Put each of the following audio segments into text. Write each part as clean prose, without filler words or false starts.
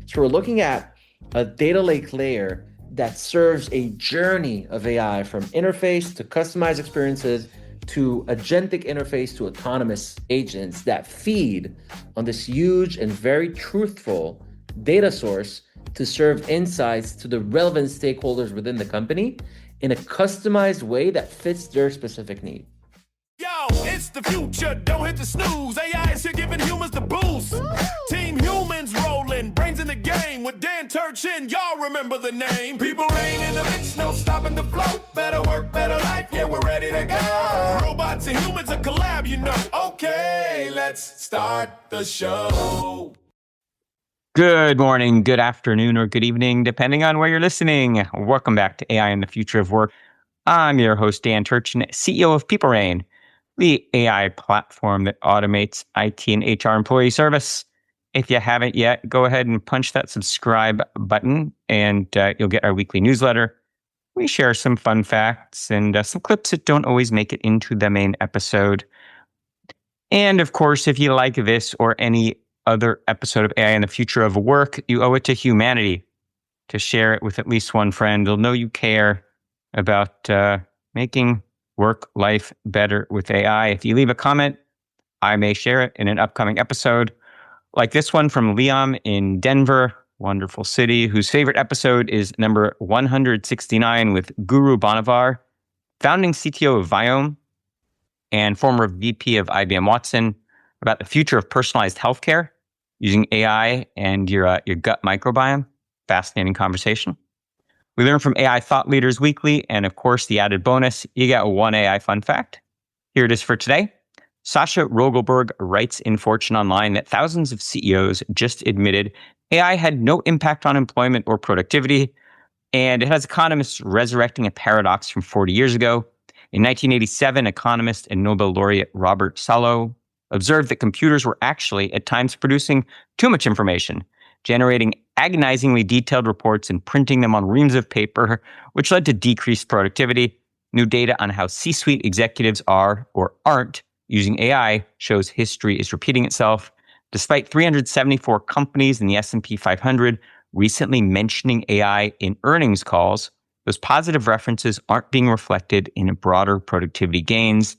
So we're looking at a data lake layer that serves a journey of AI from interface to customized experiences to agentic interface to autonomous agents that feed on this huge and very truthful data source to serve insights to the relevant stakeholders within the company in a customized way that fits their specific need. Yo, it's the future, don't hit the snooze. AI is here giving humans the boost. Team Humans rolling, brains in the game with Dan Turchin. Y'all remember the name. People reign in the mix, no stopping the flow. Better work, better life, yeah, we're ready to go. Robots and humans, a collab, you know. Okay, let's start the show. Good morning, good afternoon, or good evening, depending on where you're listening. Welcome back to AI and the Future of Work. I'm your host, Dan Turchin, CEO of PeopleRain, the AI platform that automates IT and HR employee service. If you haven't yet, go ahead and punch that subscribe button and you'll get our weekly newsletter. We share some fun facts and some clips that don't always make it into the main episode. And of course, if you like this or any other episode of AI and the Future of Work, you owe it to humanity to share it with at least one friend. They'll know you care about making work life better with AI. If you leave a comment, I may share it in an upcoming episode, like this one from Liam in Denver, wonderful city, whose favorite episode is number 169 with Guru Banavar, founding CTO of Viome and former VP of IBM Watson, about the future of personalized healthcare using AI and your gut microbiome. Fascinating conversation. We learn from AI thought leaders weekly, and of course, the added bonus, you get one AI fun fact. Here it is for today. Sasha Rogelberg writes in Fortune Online that thousands of CEOs just admitted AI had no impact on employment or productivity, and it has economists resurrecting a paradox from 40 years ago. In 1987, economist and Nobel laureate Robert Solow observed that computers were actually at times producing too much information, generating agonizingly detailed reports and printing them on reams of paper, which led to decreased productivity. New data on how C-suite executives are or aren't using AI shows history is repeating itself. Despite 374 companies in the S&P 500 recently mentioning AI in earnings calls, those positive references aren't being reflected in broader productivity gains.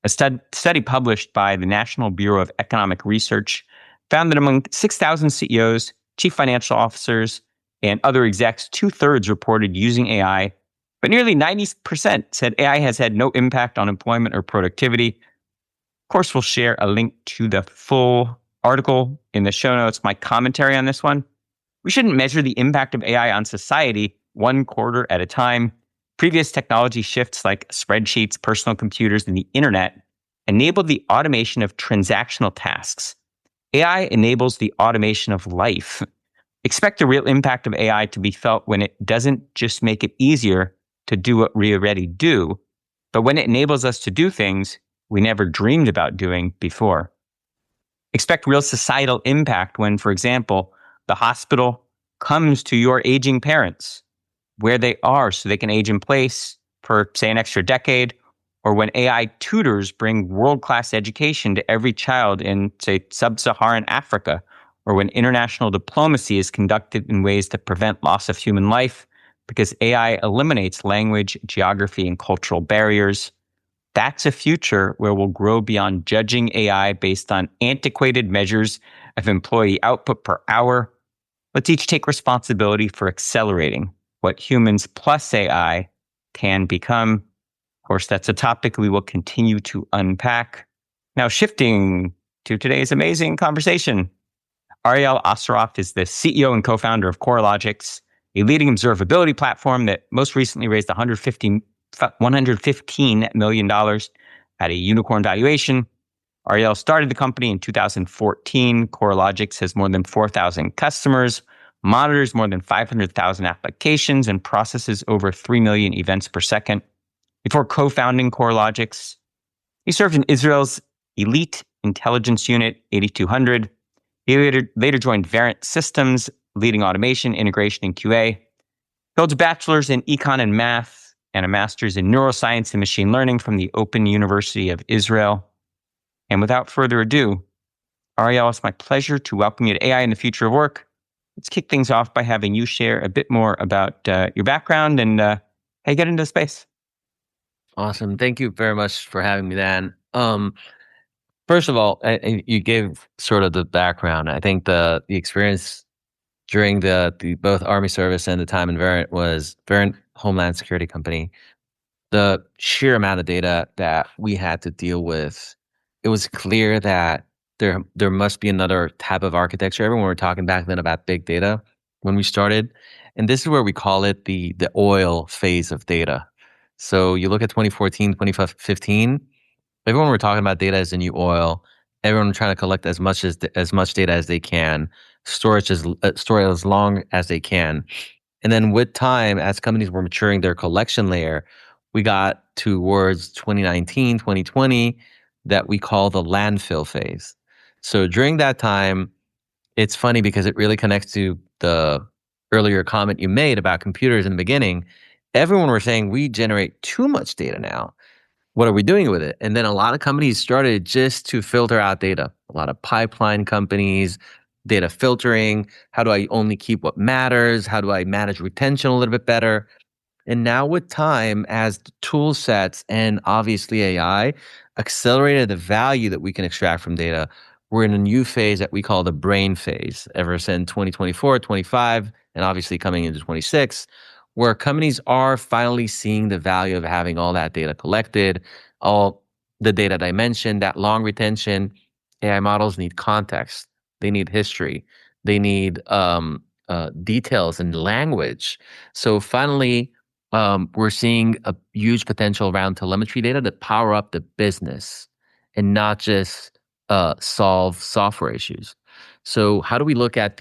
A study published by the National Bureau of Economic Research found that among 6,000 CEOs, chief financial officers, and other execs, 2/3 reported using AI, but nearly 90% said AI has had no impact on employment or productivity. Of course, we'll share a link to the full article in the show notes, my commentary on this one. We shouldn't measure the impact of AI on society one quarter at a time. Previous technology shifts like spreadsheets, personal computers, and the internet enabled the automation of transactional tasks. AI enables the automation of life. Expect the real impact of AI to be felt when it doesn't just make it easier to do what we already do, but when it enables us to do things we never dreamed about doing before. Expect real societal impact when, for example, the hospital comes to your aging parents where they are so they can age in place for, say, an extra decade, or when AI tutors bring world-class education to every child in, say, sub-Saharan Africa, or when international diplomacy is conducted in ways that prevent loss of human life because AI eliminates language, geography, and cultural barriers. That's a future where we'll grow beyond judging AI based on antiquated measures of employee output per hour. Let's each take responsibility for accelerating what humans plus AI can become. Of course, that's a topic we will continue to unpack. Now, shifting to today's amazing conversation. Ariel Assaraf is the CEO and co-founder of Coralogix, a leading observability platform that most recently raised $115 million at a unicorn valuation. Ariel started the company in 2014. Coralogix has more than 4,000 customers, monitors more than 500,000 applications, and processes over 3 million events per second. Before co-founding Coralogix, he served in Israel's elite intelligence unit, 8200. He later joined Varent Systems, leading automation, integration, and QA. He holds a bachelor's in econ and math and a master's in neuroscience and machine learning from the Open University of Israel. And without further ado, Ariel, it's my pleasure to welcome you to AI and the Future of Work. let's kick things off by having you share a bit more about your background and how you get into the space. Awesome. Thank you very much for having me, Dan. First of all, you gave sort of the background. I think the experience during the both Army service and the time in Varent Homeland Security Company, the sheer amount of data that we had to deal with, it was clear that there must be another type of architecture. Everyone were talking back then about big data when we started, and this is where we call it the oil phase of data. So you look at 2014, 2015. Everyone were talking about data as the new oil. Everyone was trying to collect as much data as they can, store it as long as they can. And then with time, as companies were maturing their collection layer, we got towards 2019, 2020, that we call the landfill phase. So during that time, it's funny because it really connects to the earlier comment you made about computers in the beginning. Everyone were saying we generate too much data now. What are we doing with it? And then a lot of companies started just to filter out data. A lot of pipeline companies, data filtering. How do I only keep what matters? How do I manage retention a little bit better? And now with time, as the tool sets and obviously AI accelerated the value that we can extract from data, we're in a new phase that we call the brain phase ever since 2024, 25, and obviously coming into 26, where companies are finally seeing the value of having all that data collected, all the data that I mentioned, that long retention. AI models need context. They need history. They need details and language. So finally, we're seeing a huge potential around telemetry data to power up the business and not just solve software issues. So how do we look at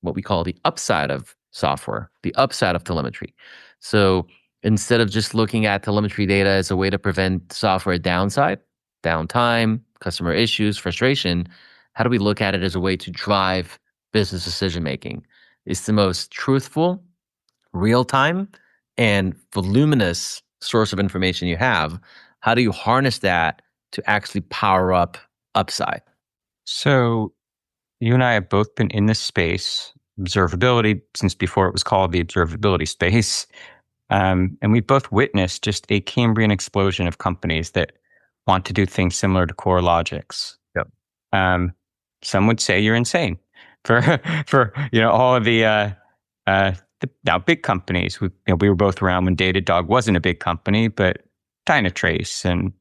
what we call the upside of software, the upside of telemetry? So instead of just looking at telemetry data as a way to prevent software downtime, customer issues, frustration, how do we look at it as a way to drive business decision making? It's the most truthful, real time, and voluminous source of information you have. How do you harness that to actually power up upside? So you and I have both been in this space, observability, since before it was called the observability space. And we've both witnessed just a Cambrian explosion of companies that want to do things similar to Coralogix. Yep. Some would say you're insane for all of the now big companies. We were both around when Datadog wasn't a big company, but Dynatrace and ...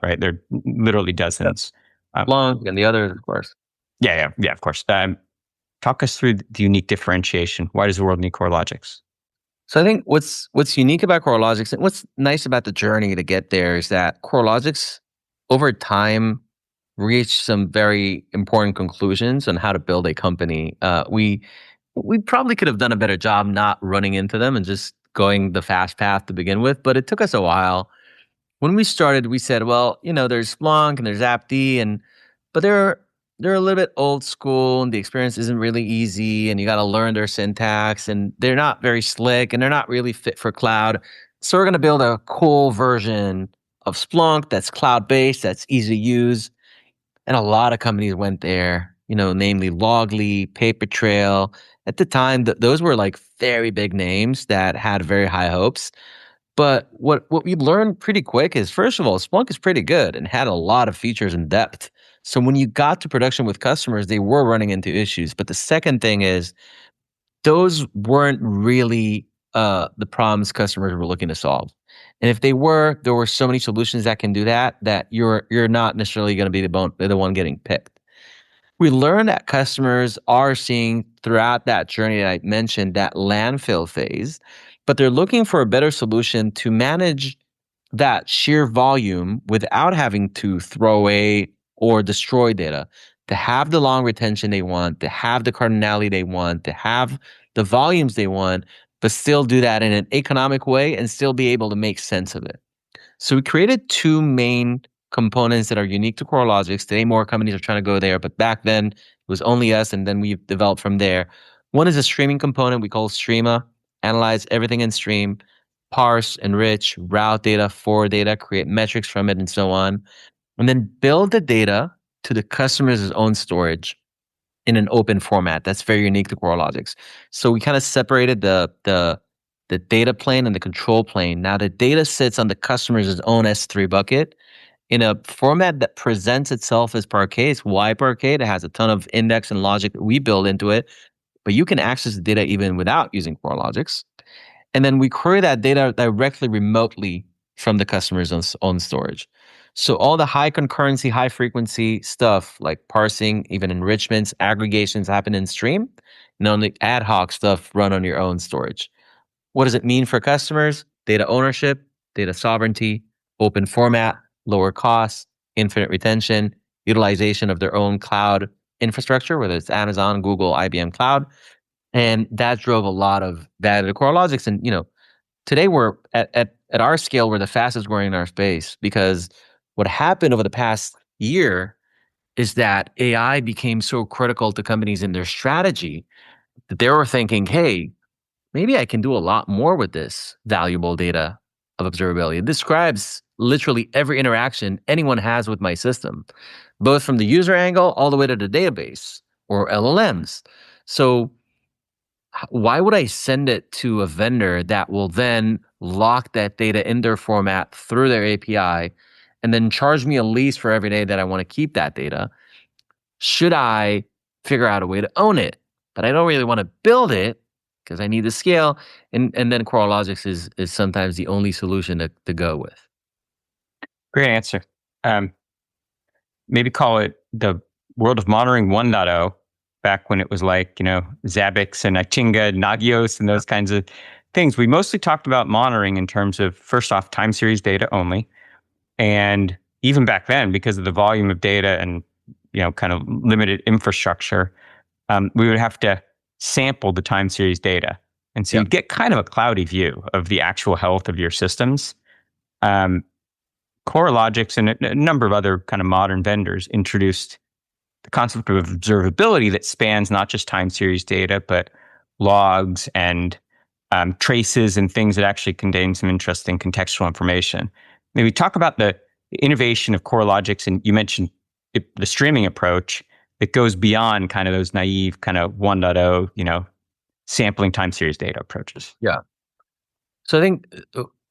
Right? There are literally dozens. Splunk and the others, of course. Yeah, of course. Talk us through the unique differentiation. Why does the world need Coralogix? So I think what's unique about Coralogix and what's nice about the journey to get there is that Coralogix, over time, reached some very important conclusions on how to build a company. We probably could have done a better job not running into them and just going the fast path to begin with, but it took us a while. When we started, we said, well, there's Splunk and there's AppD, but they're a little bit old school and the experience isn't really easy and you got to learn their syntax and they're not very slick and they're not really fit for cloud. So we're going to build a cool version of Splunk that's cloud-based, that's easy to use. And a lot of companies went there, namely Loggly, Papertrail. At the time, those were like very big names that had very high hopes. But what we learned pretty quick is, first of all, Splunk is pretty good and had a lot of features and depth. So when you got to production with customers, they were running into issues. But the second thing is, those weren't really the problems customers were looking to solve. And if there were so many solutions that can do that you're not necessarily going to be the one getting picked. We learned that customers are seeing throughout that journey that I mentioned, that landfill phase, but they're looking for a better solution to manage that sheer volume without having to throw away or destroy data, to have the long retention they want, to have the cardinality they want, to have the volumes they want, but still do that in an economic way and still be able to make sense of it. So we created two main components that are unique to Coralogix. Today, more companies are trying to go there, but back then it was only us, and then we've developed from there. One is a streaming component we call Streama. Analyze everything in stream, parse, enrich, route data, forward data, create metrics from it, and so on. And then build the data to the customer's own storage. in an open format. That's very unique to Coralogix. So we kind of separated the data plane and the control plane. Now the data sits on the customer's own S3 bucket in a format that presents itself as Parquet. It's Y Parquet. It has a ton of index and logic that we build into it, but you can access the data even without using Coralogix. And then we query that data directly remotely from the customer's own storage. So all the high concurrency, high frequency stuff like parsing, even enrichments, aggregations happen in stream. And only ad hoc stuff run on your own storage. What does it mean for customers? Data ownership, data sovereignty, open format, lower costs, infinite retention, utilization of their own cloud infrastructure, whether it's Amazon, Google, IBM Cloud. And that drove a lot of that at Coralogix. And, today we're at our scale, we're the fastest growing in our space, because what happened over the past year is that AI became so critical to companies in their strategy that they were thinking, hey, maybe I can do a lot more with this valuable data of observability. It describes literally every interaction anyone has with my system, both from the user angle all the way to the database or LLMs. So why would I send it to a vendor that will then lock that data in their format through their API and then charge me a lease for every day that I want to keep that data? Should I figure out a way to own it? But I don't really want to build it because I need the scale. And then Coralogix is sometimes the only solution to go with. Great answer. Maybe call it the world of monitoring 1.0, back when it was like, Zabbix and Ichinga, Nagios, and those kinds of things. We mostly talked about monitoring in terms of, first off, time series data only. And even back then, because of the volume of data and, kind of limited infrastructure, we would have to sample the time series data. And so you'd get kind of a cloudy view of the actual health of your systems. Coralogix and a number of other kind of modern vendors introduced the concept of observability that spans not just time series data, but logs and traces and things that actually contain some interesting contextual information. Maybe talk about the innovation of Coralogix, and you mentioned the streaming approach that goes beyond kind of those naive kind of 1.0, sampling time series data approaches. Yeah. So I think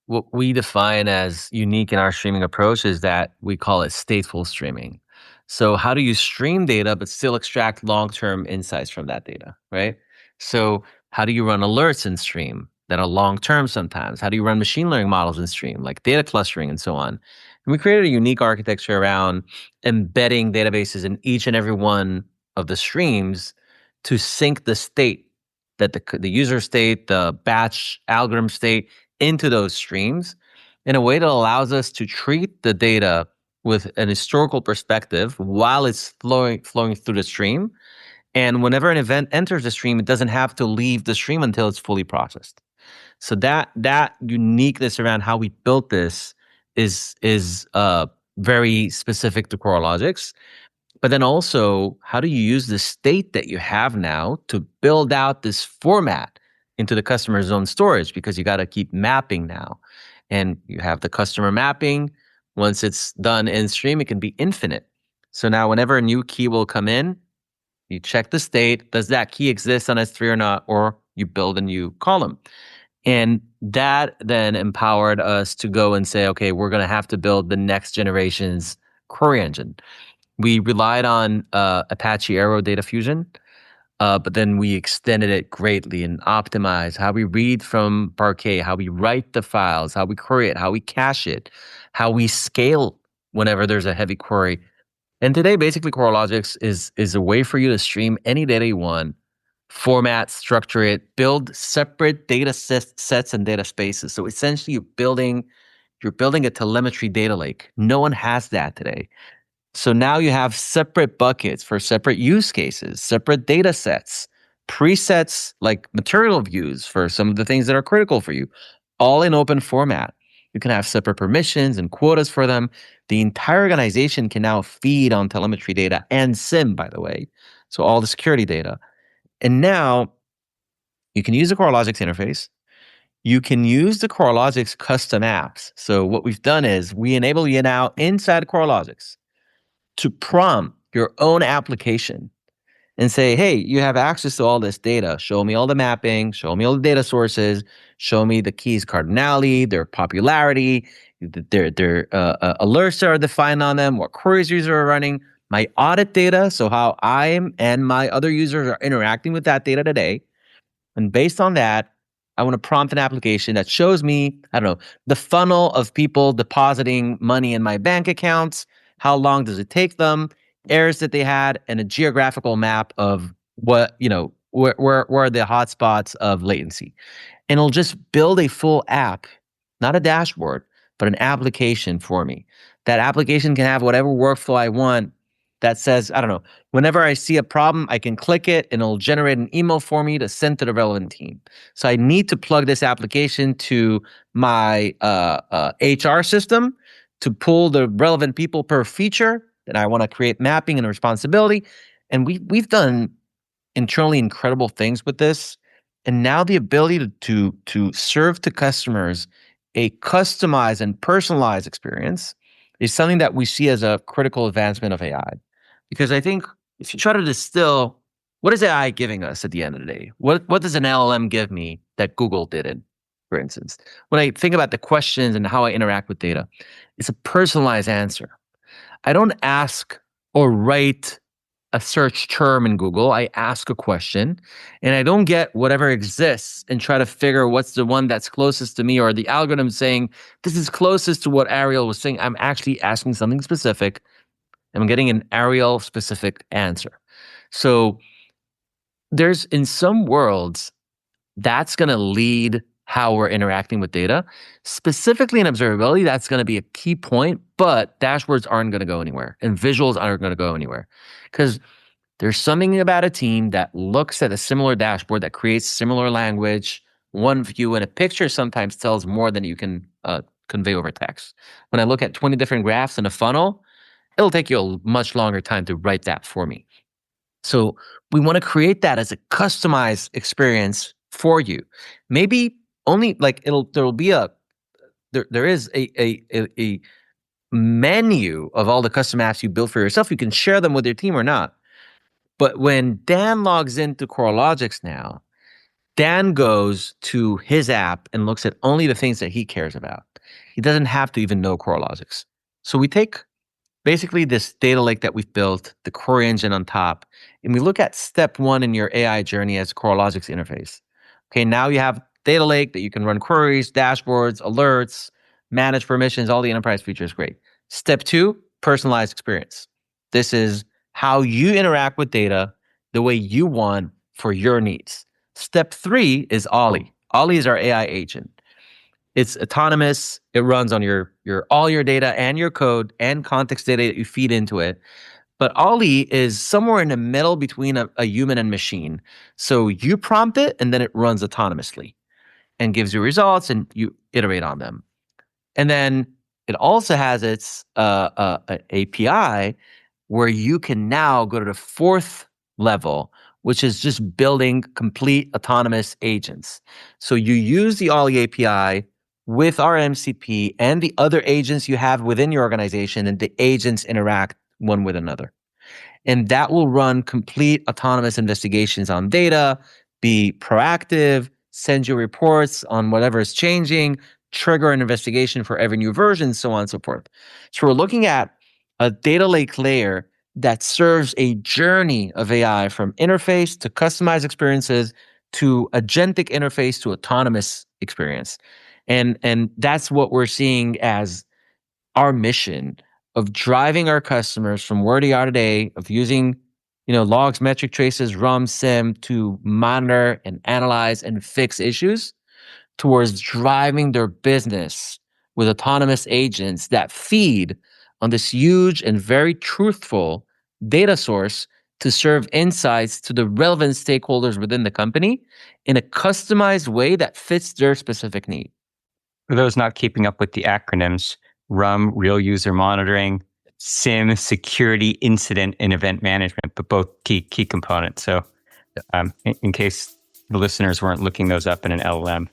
what we define as unique in our streaming approach is that we call it stateful streaming. So how do you stream data but still extract long-term insights from that data, right? So how do you run alerts in stream that are long-term sometimes? How do you run machine learning models in stream, like data clustering and so on? And we created a unique architecture around embedding databases in each and every one of the streams to sync the state, that the user state, the batch algorithm state, into those streams in a way that allows us to treat the data with an historical perspective while it's flowing through the stream. And whenever an event enters the stream, it doesn't have to leave the stream until it's fully processed. So that uniqueness around how we built this is very specific to Coralogix. But then also, how do you use the state that you have now to build out this format into the customer's own storage? Because you got to keep mapping now. And you have the customer mapping. Once it's done in stream, it can be infinite. So now whenever a new key will come in, you check the state. Does that key exist on S3 or not? Or you build a new column. And that then empowered us to go and say, okay, we're going to have to build the next generation's query engine. We relied on Apache Arrow Data Fusion, but then we extended it greatly and optimized how we read from Parquet, how we write the files, how we query it, how we cache it, how we scale whenever there's a heavy query. And today, basically, Coralogix is a way for you to stream any data you want, format, structure it, build separate data sets and data spaces. So essentially, you're building a telemetry data lake. No one has that today. So now you have separate buckets for separate use cases, separate data sets, presets like material views for some of the things that are critical for you, all in open format. You can have separate permissions and quotas for them. The entire organization can now feed on telemetry data and SIM, by the way. So all the security data. And now you can use the Coralogix interface. You can use the Coralogix custom apps. So what we've done is we enable you now inside Coralogix to prompt your own application and say, hey, you have access to all this data. Show me all the mapping, show me all the data sources, show me the keys cardinality, their popularity, their alerts that are defined on them, what queries users are running, my audit data, so how I and my other users are interacting with that data today. And based on that, I want to prompt an application that shows me, I don't know, the funnel of people depositing money in my bank accounts, how long does it take them, errors that they had, and a geographical map of what, where are the hotspots of latency. And it'll just build a full app, not a dashboard, but an application for me. That application can have whatever workflow I want that says, I don't know, whenever I see a problem, I can click it and it'll generate an email for me to send to the relevant team. So I need to plug this application to my HR system to pull the relevant people per feature. Then I want to create mapping and responsibility. And we've done internally incredible things with this. And now the ability to serve to customers a customized and personalized experience is something that we see as a critical advancement of AI. Because I think if you try to distill, what is AI giving us at the end of the day? What does an LLM give me that Google didn't, for instance? When I think about the questions and how I interact with data, it's a personalized answer. I don't ask or write a search term in Google. I ask a question and I don't get whatever exists and try to figure what's the one that's closest to me, or the algorithm saying this is closest to what Ariel was saying. I'm actually asking something specific and I'm getting an Ariel specific answer. So there's, in some worlds, that's going to lead how we're interacting with data. Specifically in observability, that's going to be a key point, but dashboards aren't going to go anywhere and visuals aren't going to go anywhere, because there's something about a team that looks at a similar dashboard that creates similar language, one view, and a picture sometimes tells more than you can convey over text. When I look at 20 different graphs in a funnel, it'll take you a much longer time to write that for me. So we want to create that as a customized experience for you. Maybe only like there is a menu of all the custom apps you build for yourself. You can share them with your team or not. But when Dan logs into Coralogix now, Dan goes to his app and looks at only the things that he cares about. He doesn't have to even know Coralogix. So we take basically this data lake that we've built, the query engine on top, and we look at step one in your AI journey as Coralogix interface. Okay, now you have data lake that you can run queries, dashboards, alerts, manage permissions, all the enterprise features, great. Step two, personalized experience. This is how you interact with data the way you want for your needs. Step three is Olly. Olly is our AI agent. It's autonomous. It runs on your all your data and your code and context data that you feed into it. But Olly is somewhere in the middle between a human and machine. So you prompt it and then it runs autonomously and gives you results and you iterate on them. And then it also has its API where you can now go to the fourth level, which is just building complete autonomous agents. So you use the Olly API with our MCP and the other agents you have within your organization, and the agents interact one with another. And that will run complete autonomous investigations on data, be proactive, send you reports on whatever is changing, trigger an investigation for every new version, so on and so forth. So we're looking at a data lake layer that serves a journey of AI from interface to customized experiences to agentic interface to autonomous experience. And that's what we're seeing as our mission of driving our customers from where they are today, of using, logs, metric traces, RUM, SIM to monitor and analyze and fix issues, towards driving their business with autonomous agents that feed on this huge and very truthful data source to serve insights to the relevant stakeholders within the company in a customized way that fits their specific need. For those not keeping up with the acronyms, RUM, real user monitoring, SIM, security, incident, and event management, but both key components. So in case the listeners weren't looking those up in an LLM.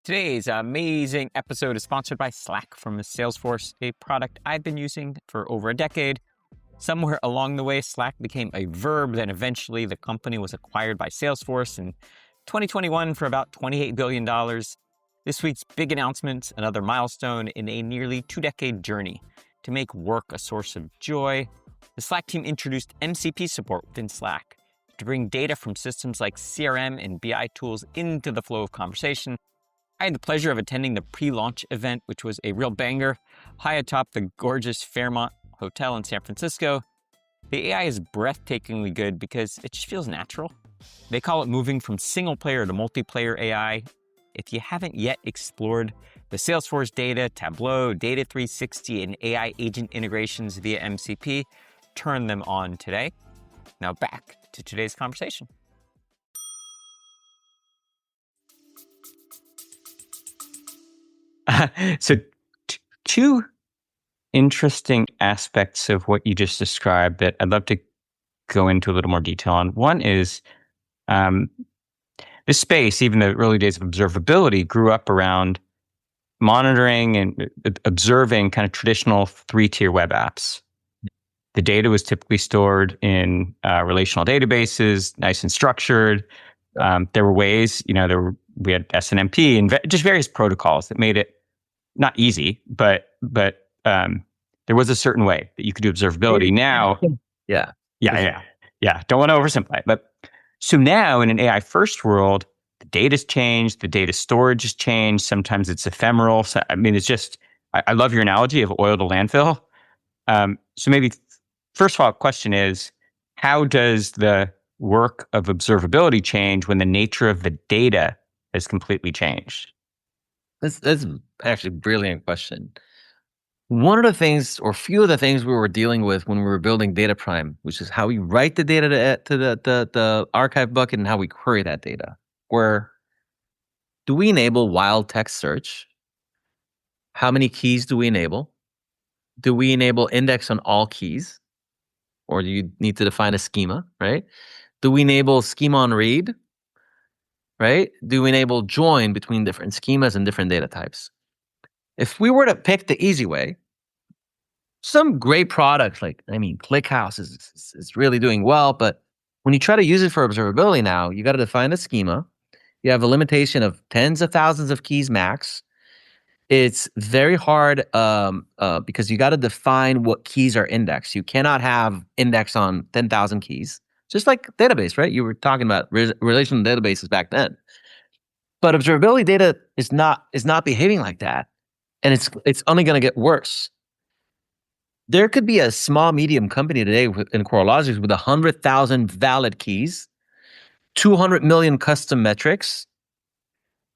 Today's amazing episode is sponsored by Slack from Salesforce, a product I've been using for over a decade. Somewhere along the way, Slack became a verb, then eventually the company was acquired by Salesforce in 2021 for about $28 billion. This week's big announcement, another milestone in a nearly two-decade journey to make work a source of joy. The Slack team introduced MCP support within Slack to bring data from systems like CRM and BI tools into the flow of conversation. I had the pleasure of attending the pre-launch event, which was a real banger, high atop the gorgeous Fairmont Hotel in San Francisco. The AI is breathtakingly good because it just feels natural. They call it moving from single-player to multiplayer AI. If you haven't yet explored the Salesforce data, Tableau, Data 360, and AI agent integrations via MCP, turn them on today. Now back to today's conversation. So two interesting aspects of what you just described that I'd love to go into a little more detail on. One is this space, even the early days of observability, grew up around monitoring and observing kind of traditional three-tier web apps. The data was typically stored in relational databases, nice and structured. There were ways, we had SNMP and just various protocols that made it not easy, but there was a certain way that you could do observability. Now, yeah. Don't want to oversimplify it, but so now in an AI first world, the data's changed, the data storage has changed. Sometimes it's ephemeral. So, it's just, I love your analogy of oil to landfill. So maybe first of all, question is, how does the work of observability change when the nature of the data has completely changed? That's actually a brilliant question. One of the things, or few of the things we were dealing with when we were building Data Prime, which is how we write the data to the archive bucket and how we query that data, where do we enable wild text search? How many keys do we enable? Do we enable index on all keys? Or do you need to define a schema, right? Do we enable schema on read? Right? Do we enable join between different schemas and different data types? If we were to pick the easy way, some great products ClickHouse is really doing well, but when you try to use it for observability now, you got to define a schema. You have a limitation of tens of thousands of keys max. It's very hard because you got to define what keys are indexed. You cannot have index on 10,000 keys. Just like database, right? You were talking about relational databases back then. But observability data is not behaving like that. And it's only going to get worse. There could be a small, medium company today in Coralogix with 100,000 valid keys, 200 million custom metrics,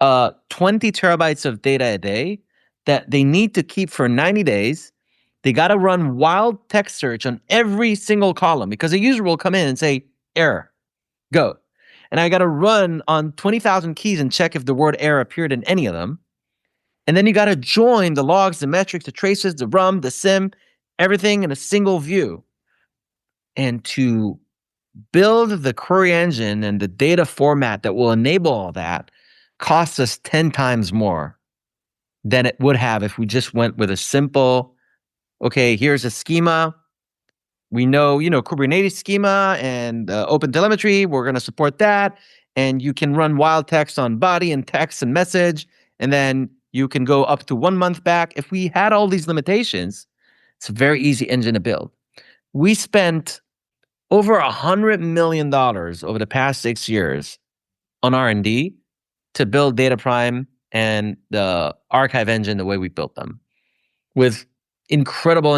20 terabytes of data a day that they need to keep for 90 days. They got to run wild text search on every single column because a user will come in and say, error, go. And I got to run on 20,000 keys and check if the word error appeared in any of them. And then you got to join the logs, the metrics, the traces, the RUM, the SIM, everything in a single view. And to build the query engine and the data format that will enable all that costs us 10 times more than it would have if we just went with a simple, okay, here's a schema. We know, Kubernetes schema and open telemetry. We're going to support that. And you can run wild text on body and text and message. And then you can go up to 1 month back. If we had all these limitations, it's a very easy engine to build. We spent over $100 million over the past 6 years on R&D to build Data Prime and the archive engine the way we built them, with incredible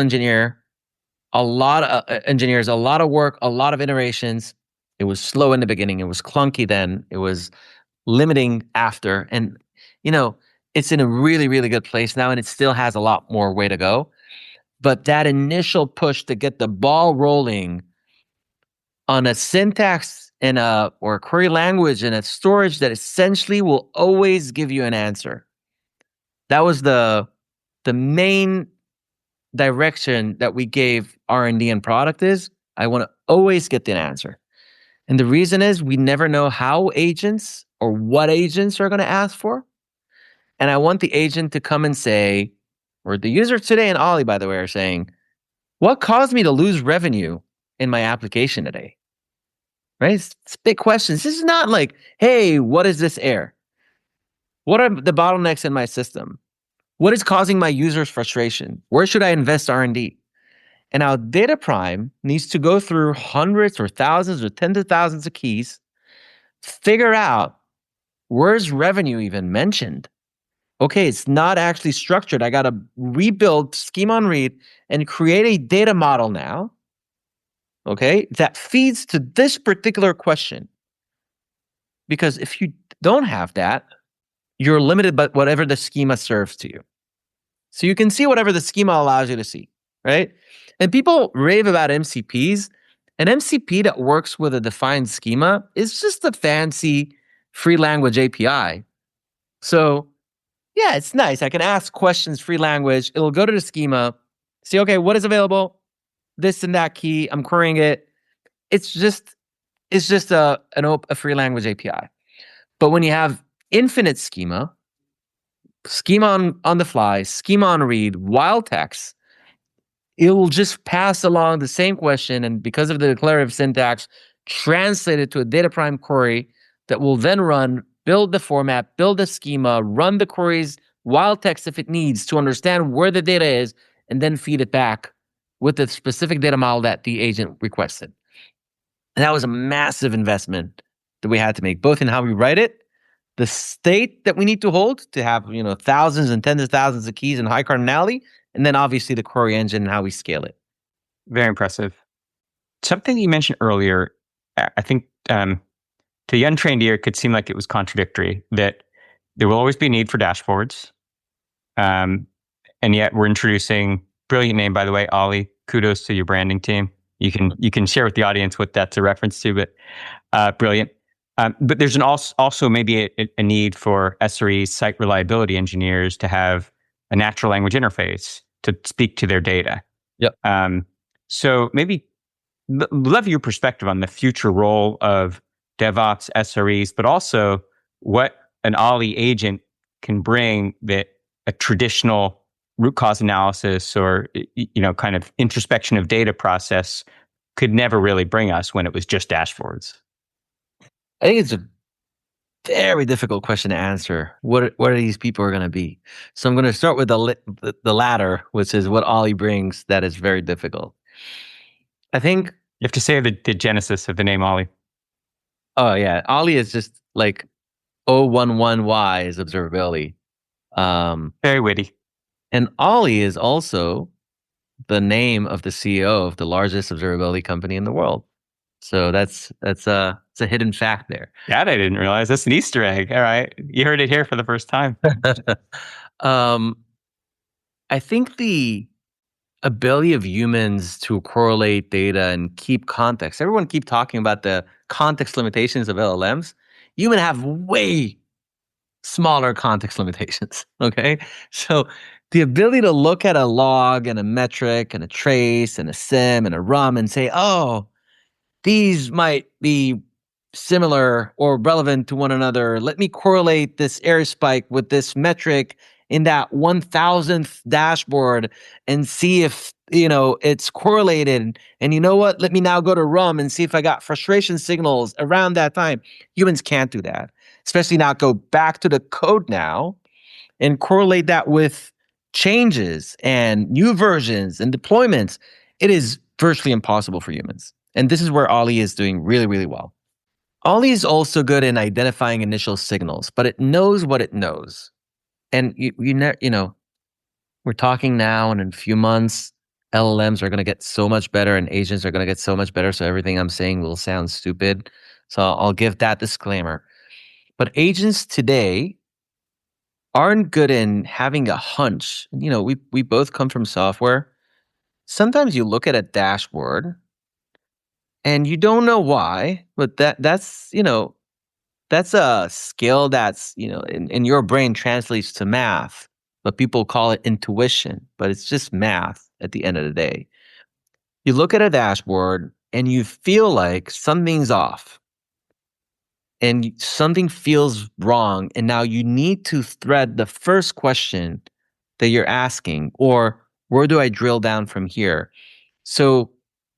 a lot of engineers, a lot of work, a lot of iterations. It was slow in the beginning. It was clunky then. It was limiting after. And, it's in a really, really good place now, and it still has a lot more way to go. But that initial push to get the ball rolling on a syntax or a query language and a storage that essentially will always give you an answer. That was the main direction that we gave R&D and product is, I want to always get the answer. And the reason is we never know how agents or what agents are going to ask for. And I want the agent to come and say, or the users today in Olly, by the way, are saying, what caused me to lose revenue in my application today? Right? It's big questions. This is not like, hey, what is this error? What are the bottlenecks in my system? What is causing my users frustration? Where should I invest R&D? And our data prime needs to go through hundreds or thousands or tens of thousands of keys, figure out where's revenue even mentioned. Okay, it's not actually structured. I got to rebuild schema on read and create a data model now, okay, that feeds to this particular question. Because if you don't have that, you're limited by whatever the schema serves to you. So you can see whatever the schema allows you to see, right? And people rave about MCPs. An MCP that works with a defined schema is just a fancy free language API. So yeah, it's nice. I can ask questions free language. It'll go to the schema, see, okay, what is available? This and that key. I'm querying it. It's just a free language API. But when you have infinite schema on the fly, schema on read, wild text, it will just pass along the same question, and because of the declarative syntax, translate it to a data prime query that will then run, build the format, build the schema, run the queries, wild text if it needs to understand where the data is, and then feed it back with the specific data model that the agent requested. And that was a massive investment that we had to make, both in how we write it, the state that we need to hold to have, thousands and tens of thousands of keys and high cardinality, and then obviously the query engine and how we scale it. Very impressive. Something you mentioned earlier, I think to the untrained ear, it could seem like it was contradictory, that there will always be a need for dashboards. And yet we're introducing, brilliant name, by the way, Olly. Kudos to your branding team. You can share with the audience what that's a reference to, but brilliant. But there's also maybe a need for SREs, site reliability engineers, to have a natural language interface to speak to their data. Yep. So maybe love your perspective on the future role of DevOps, SREs, but also what an Olly agent can bring that a traditional root cause analysis or kind of introspection of data process could never really bring us when it was just dashboards. I think it's a very difficult question to answer. What are these people are going to be? So I'm going to start with the latter, which is what Olly brings. That is very difficult. I think you have to say the genesis of the name Olly. Oh yeah, Olly is just like O11Y is observability. Very witty. And Olly is also the name of the CEO of the largest observability company in the world. So it's a hidden fact there. That I didn't realize. That's an Easter egg. All right, you heard it here for the first time. I think the ability of humans to correlate data and keep context. Everyone keep talking about the context limitations of LLMs. Humans have way smaller context limitations. Okay, so the ability to look at a log and a metric and a trace and a sim and a rum and say, oh, these might be similar or relevant to one another. Let me correlate this error spike with this metric in that 1000th dashboard and see if, it's correlated. And you know what? Let me now go to rum and see if I got frustration signals around that time. Humans can't do that, especially not go back to the code now and correlate that with changes and new versions and deployments. It is virtually impossible for humans. And this is where Olly is doing really, really well. Olly is also good in identifying initial signals, but it knows what it knows. And we're talking now, and in a few months, LLMs are going to get so much better, and agents are going to get so much better. So everything I'm saying will sound stupid. So I'll give that disclaimer. But agents today aren't good in having a hunch. We both come from software. Sometimes you look at a dashboard and you don't know why, but that's a skill that's, in your brain translates to math, but people call it intuition, but it's just math at the end of the day. You look at a dashboard and you feel like something's off. and something feels wrong, and now you need to thread the first question that you're asking, or where do I drill down from here? So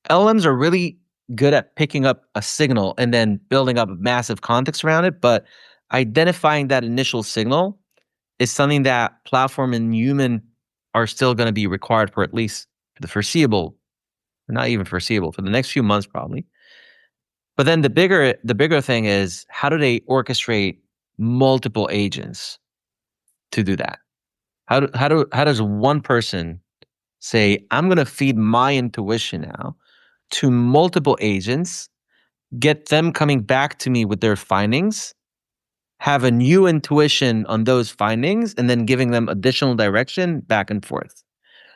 LMs are really good at picking up a signal and then building up a massive context around it, but identifying that initial signal is something that platform and human are still going to be required for at least the foreseeable, not even foreseeable, for the next few months probably. But then the bigger thing is, how do they orchestrate multiple agents to do that? How does one person say, I'm going to feed my intuition now to multiple agents, get them coming back to me with their findings, have a new intuition on those findings, and then giving them additional direction back and forth,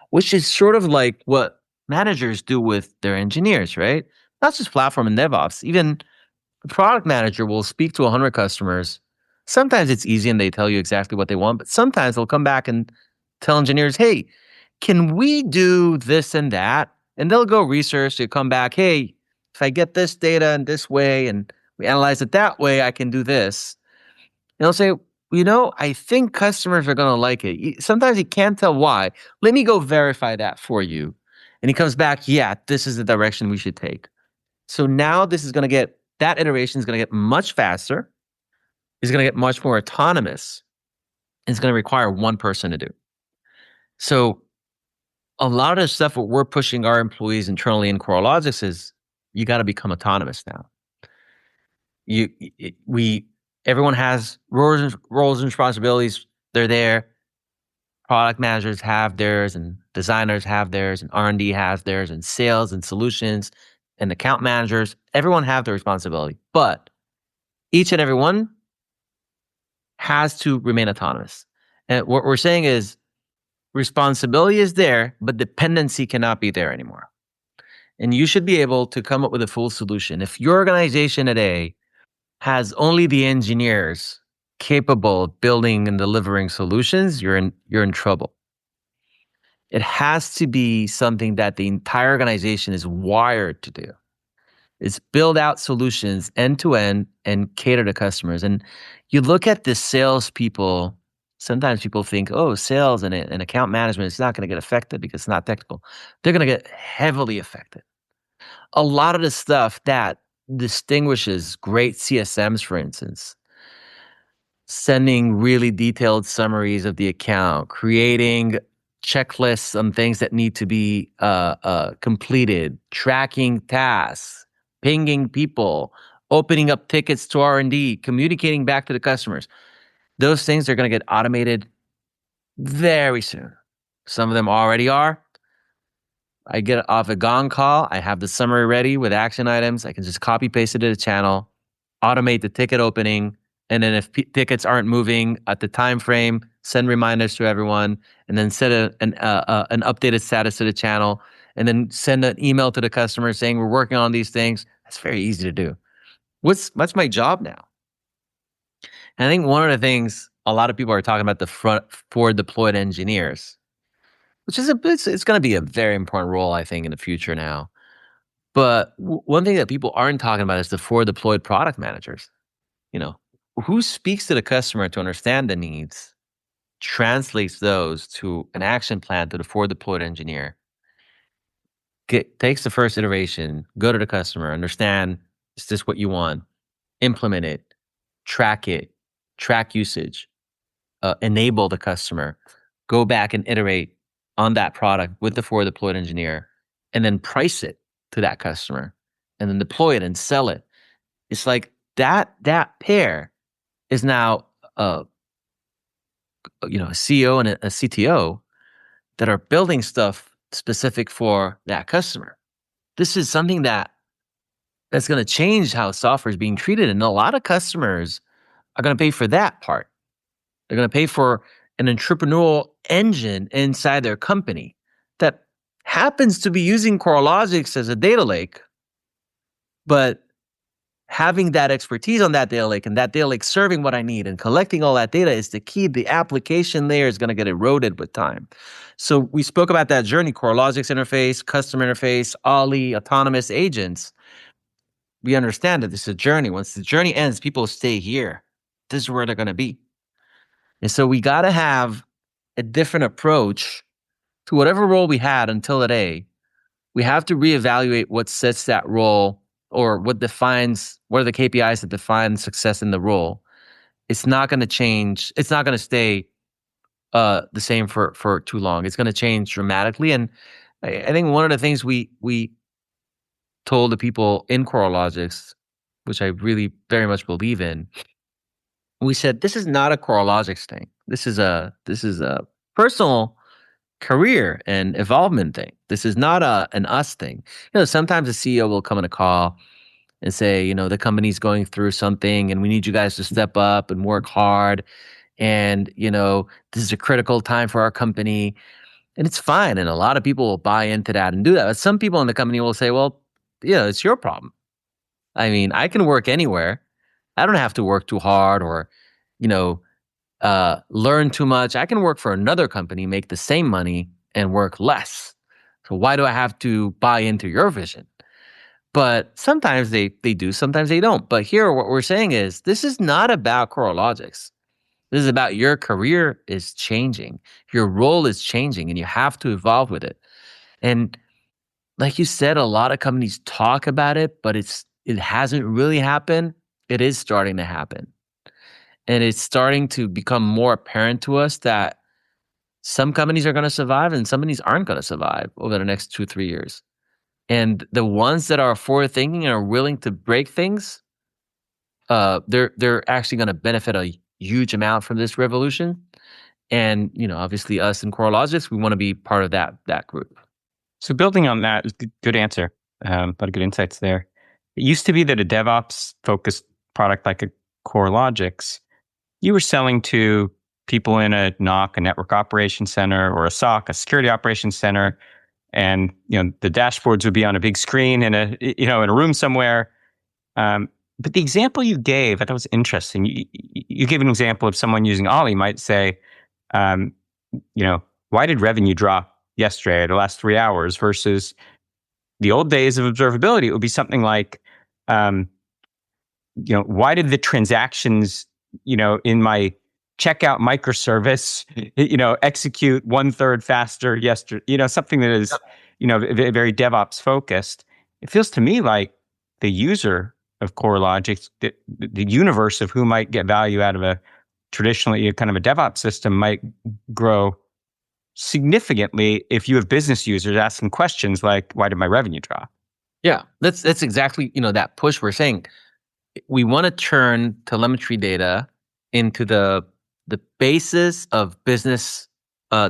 which is sort of like what managers do with their engineers, right? Not just platform and DevOps, even the product manager will speak to 100 customers. Sometimes it's easy and they tell you exactly what they want, but sometimes they'll come back and tell engineers, hey, can we do this and that? And they'll go research, they'll come back, hey, if I get this data in this way and we analyze it that way, I can do this. And they'll say, I think customers are going to like it. Sometimes you can't tell why. Let me go verify that for you. And he comes back, yeah, this is the direction we should take. So now that iteration is going to get much faster. It's going to get much more autonomous. And it's going to require one person to do. So a lot of the stuff what we're pushing our employees internally in Coralogix is you got to become autonomous now. Everyone has roles and responsibilities. They're there. Product managers have theirs, and designers have theirs, and R&D has theirs, and sales and solutions and account managers. Everyone have their responsibility, but each and every one has to remain autonomous. And what we're saying is responsibility is there, but dependency cannot be there anymore. And you should be able to come up with a full solution. If your organization today has only the engineers capable of building and delivering solutions, you're in trouble. It has to be something that the entire organization is wired to do. It's build out solutions end to end and cater to customers. And you look at the salespeople, sometimes people think, oh, sales and account management is not going to get affected because it's not technical. They're going to get heavily affected. A lot of the stuff that distinguishes great CSMs, for instance, sending really detailed summaries of the account, creating checklists on things that need to be completed, tracking tasks, pinging people, opening up tickets to R&D, communicating back to the customers. Those things are going to get automated very soon. Some of them already are. I get off a Gong call. I have the summary ready with action items. I can just copy paste it to the channel, automate the ticket opening, and then if tickets aren't moving at the time frame, send reminders to everyone, and then set an updated status to the channel, and then send an email to the customer saying we're working on these things. That's very easy to do. What's my job now? And I think one of the things a lot of people are talking about, the front forward deployed engineers, which is it's going to be a very important role, I think, in the future now. But one thing that people aren't talking about is the forward deployed product managers. Who speaks to the customer to understand the needs, translates those to an action plan to the forward deployed engineer, takes the first iteration, go to the customer, understand, is this what you want? Implement it, track usage, enable the customer, go back and iterate on that product with the forward deployed engineer, and then price it to that customer, and then deploy it and sell it. It's like that pair is now a CEO and a CTO that are building stuff specific for that customer. This is something that's going to change how software is being treated, and a lot of customers are going to pay for that part. They're going to pay for an entrepreneurial engine inside their company that happens to be using Coralogix as a data lake, but having that expertise on that data lake and that data lake serving what I need and collecting all that data is the key. The application layer is going to get eroded with time. So we spoke about that journey: Coralogix interface, custom interface, Olly, autonomous agents. we understand that this is a journey. Once the journey ends, people stay here. This is where they're going to be. And so we got to have a different approach to whatever role we had until today. We have to reevaluate what sets that role, or what are the KPIs that define success in the role. It's not going to change. It's not going to stay the same for too long. It's going to change dramatically. And I think one of the things we told the people in Coralogix, which I really very much believe in, we said, this is not a Coralogix thing. This is a personal career and evolvement thing. This is not an us thing. Sometimes a CEO will come on a call and say, the company's going through something and we need you guys to step up and work hard. And, this is a critical time for our company. And it's fine. And a lot of people will buy into that and do that. But some people in the company will say, well, it's your problem. I mean, I can work anywhere. I don't have to work too hard or, learn too much. I can work for another company, make the same money, and work less. So why do I have to buy into your vision? But sometimes they do, sometimes they don't. But here, what we're saying is, this is not about Coralogix. This is about your career is changing. Your role is changing, and you have to evolve with it. And like you said, a lot of companies talk about it, but it hasn't really happened. It is starting to happen. And it's starting to become more apparent to us that some companies are going to survive and some companies aren't going to survive over the next 2-3 years. And the ones that are forward thinking and are willing to break things, they're actually going to benefit a huge amount from this revolution. And, obviously us in Coralogix, we want to be part of that group. So building on that, good answer. A lot of good insights there. It used to be that a DevOps focused product like a Coralogix, you were selling to people in a NOC, a network operations center, or a SOC, a security operations center, and the dashboards would be on a big screen in a room somewhere. But the example you gave, I thought was interesting. You gave an example of someone using Olly might say, why did revenue drop yesterday or the last 3 hours versus the old days of observability? It would be something like, why did the transactions, in my checkout microservice, execute 1/3 faster yesterday? Something that is, very DevOps focused. It feels to me like the user of Coralogix, the universe of who might get value out of a traditionally kind of a DevOps system might grow significantly if you have business users asking questions like, why did my revenue drop? Yeah, that's exactly, that push we're saying. We want to turn telemetry data into the basis of business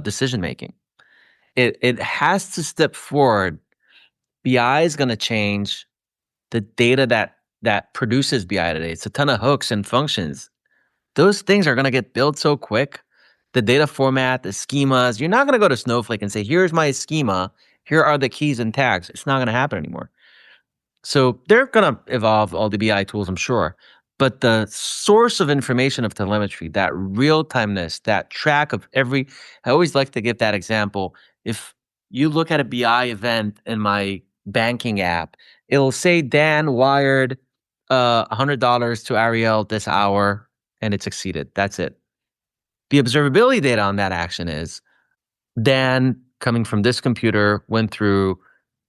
decision making. It has to step forward. BI is going to change the data that produces BI today. It's a ton of hooks and functions. Those things are going to get built so quick. The data format, the schemas. You're not going to go to Snowflake and say, here's my schema. Here are the keys and tags. It's not going to happen anymore. So they're going to evolve all the BI tools, I'm sure. But the source of information of telemetry, that real-timeness, that track of I always like to give that example. If you look at a BI event in my banking app, it'll say Dan wired $100 to Ariel this hour, and it succeeded. That's it. The observability data on that action is Dan, coming from this computer, went through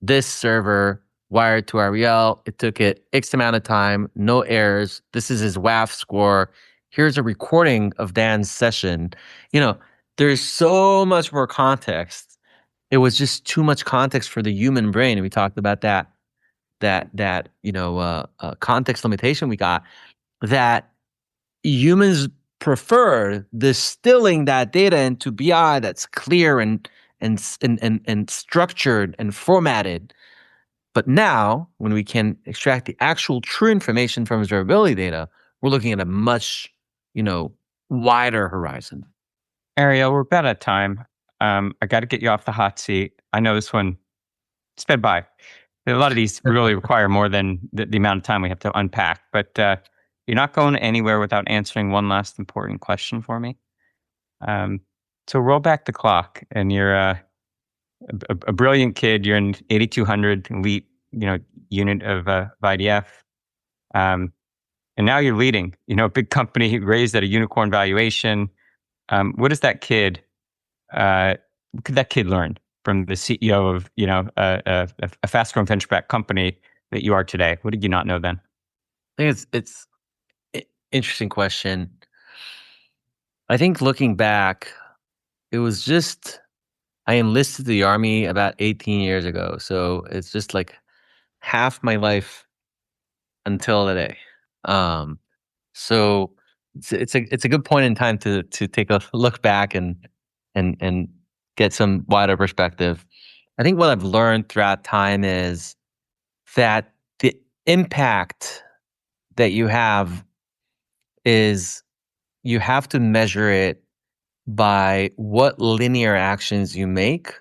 this server, wired to Ariel. It took it X amount of time, no errors. This is his WAF score. Here's a recording of Dan's session. There's so much more context. It was just too much context for the human brain. And we talked about that context limitation we got, that humans prefer distilling that data into BI that's clear and structured and formatted. But now, when we can extract the actual true information from observability data, we're looking at a much, wider horizon. Ariel, we're about out of time. I got to get you off the hot seat. I know this one sped by. A lot of these really require more than the amount of time we have to unpack. But you're not going anywhere without answering one last important question for me. So roll back the clock, and you're a brilliant kid. You're an 8200 elite, unit of IDF. and now you're leading, a big company raised at a unicorn valuation. What does that kid, what could that kid learn from the CEO of, a fast-growing venture-backed company that you are today? What did you not know then? I think it's an interesting question. I think looking back, it was just, I enlisted the Army about 18 years ago. So it's just like half my life until today. So it's a good point in time to take a look back and get some wider perspective. I think what I've learned throughout time is that the impact that you have is you have to measure it by what linear actions you make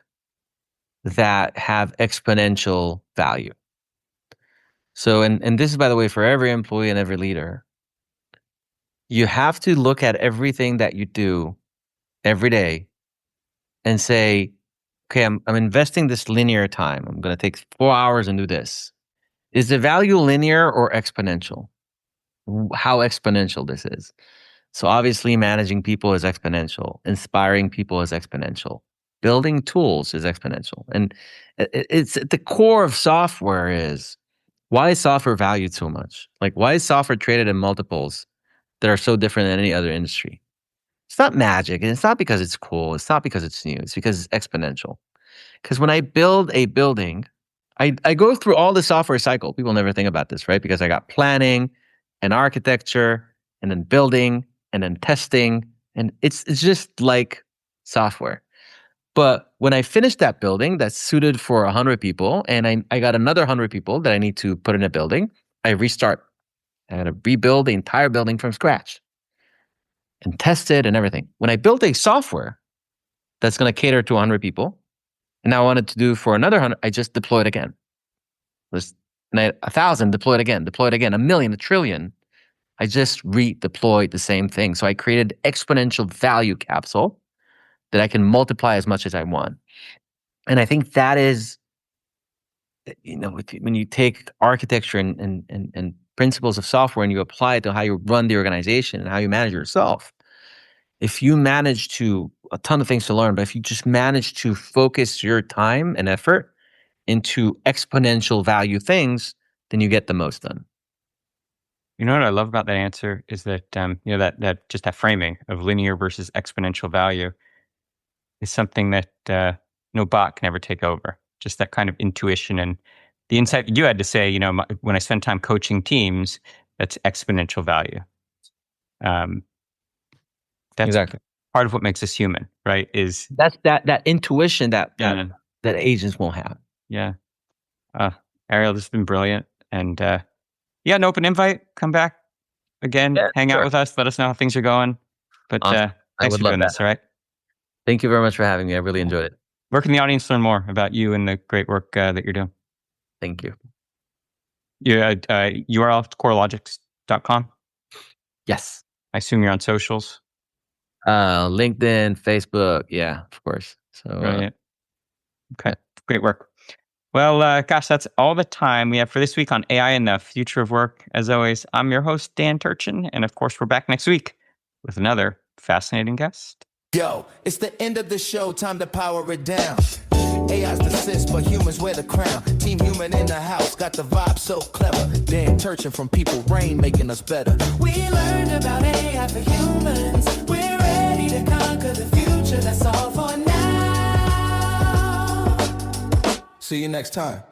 that have exponential value. So, and this is, by the way, for every employee and every leader, you have to look at everything that you do every day and say, okay, I'm investing this linear time. I'm going to take 4 hours and do this. Is the value linear or exponential? How exponential this is. So obviously managing people is exponential. Inspiring people is exponential. Building tools is exponential. And it's at the core of software is, why is software valued so much? Like, why is software traded in multiples that are so different than any other industry? It's not magic, and it's not because it's cool. It's not because it's new. It's because it's exponential. Because when I build a building, I go through all the software cycle. People never think about this, right? Because I got planning and architecture and then building and then testing. And it's just like software. But when I finish that building that's suited for 100 people, and I got another 100 people that I need to put in a building, I restart. I got to rebuild the entire building from scratch and test it and everything. When I built a software that's going to cater to 100 people, and now I wanted to do for another 100, I just deploy it again. And 1,000, deploy it again, 1 million, 1 trillion. I just redeployed the same thing. So I created exponential value capsule that I can multiply as much as I want. And I think that is, when you take architecture and principles of software and you apply it to how you run the organization and how you manage yourself, if you manage to, a ton of things to learn, but if you just manage to focus your time and effort into exponential value things, then you get the most done. You know what I love about that answer is that, that just that framing of linear versus exponential value is something that no bot can ever take over. Just that kind of intuition and the insight you had to say, when I spend time coaching teams, that's exponential value. That's exactly part of what makes us human, right? Is that's that intuition that agents won't have. Yeah. Ariel, this has been brilliant. And an open invite. Come back again, hang out with us. Let us know how things are going. But awesome. Thanks for doing this, all right? Thank you very much for having me. I really enjoyed it. Where can the audience learn more about you and the great work that you're doing? Thank you. URL coralogix.com? Yes. I assume you're on socials? LinkedIn, Facebook. Yeah, of course. So, brilliant. Okay, great work. Well, gosh, that's all the time we have for this week on AI and the future of work. As always, I'm your host, Dan Turchin. And of course, we're back next week with another fascinating guest. Yo, it's the end of the show, time to power it down. AI's the sis, but humans wear the crown. Team Human in the house, got the vibe so clever. Dan Turchin from People Rain, making us better. We learned about AI for humans. We're ready to conquer the future, that's all for now. See you next time.